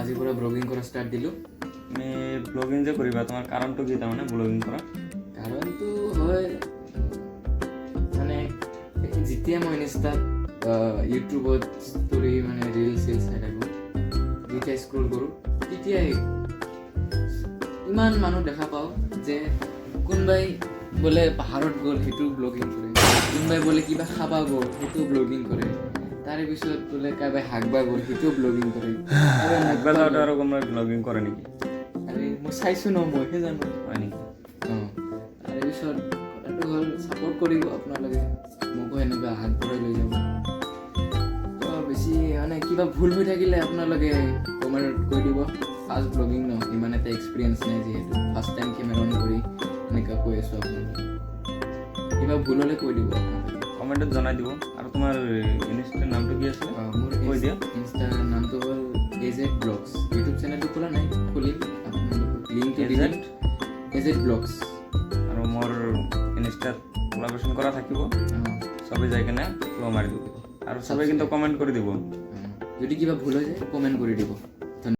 আজিৰ পৰা ব্লগিং কৰা ষ্টাৰ্ট দিলোঁ। তুমি ব্লগিং যে কৰিবা তোমাৰ কাৰণটো কি তাৰমানে ব্লগিং কৰা? কাৰণটো হয় মানে যেতিয়া মই ইনষ্টাত ইউটিউবত ষ্টৰি মানে ৰিল চিল চাই থাকোঁ, যেতিয়া স্ক্ৰল কৰোঁ তেতিয়াই ইমান মানুহ দেখা পাওঁ যে কোনোবাই বোলে পাহাৰত গ'ল সেইটো ব্লগিং কৰে, কোনোবাই বোলে কিবা খাবা গ'ল সেইটো ব্লগিং কৰে, তাৰে পিছত বোলে কাৰোবাই হাগবা গ'ল সেইটোও ব্লগিং কৰে। একবাৰ যাওঁতে আৰু কোনোবাই ব্লগিং কৰে নেকি? আৰে মই চাইছোঁ ন, মইহে জানো। হয় নেকি? তাৰে পিছত কথাটো হ'ল ছাপৰ্ট কৰিব আপোনালোকে, মোকো এনেকুৱা আগবঢ়াই লৈ যাব। তো বেছি মানে কিবা ভুল হৈ থাকিলে আপোনালোকে কমেণ্টত কৈ দিব। ফাৰ্ষ্ট ব্লগিং ন, ইমান এটা এক্সপিৰিয়েঞ্চ নাই যিহেতু, ফাৰ্ষ্ট টাইম কেমেৰা অন কৰি এনেকুৱা কৈ আছোঁ আপোনালোকে। কিবা ভুল হ'লে কৈ দিব আপোনালোকে, কমেণ্টত জনাই দিব। আৰু তোমাৰ ইনষ্টাৰ নামটো কি আছিলে? মোৰ কৈ দিয়া। ইনষ্টাৰ নামটো হ'ল AZ Vlogs। ইউটিউব চেনেলটো খোলা নাই, খুলিম, আপোনালোকক লিংকটো দি দিম। AZ Vlogs। আৰু মোৰ ইনষ্টাত কোলাবৰেশ্যন কৰা থাকিব, চবেই যাই কিনে ফ'ল' মাৰি দিব। আৰু চবেই কিন্তু কমেণ্ট কৰি দিব। যদি কিবা ভুল হৈ যায় কমেণ্ট কৰি দিব।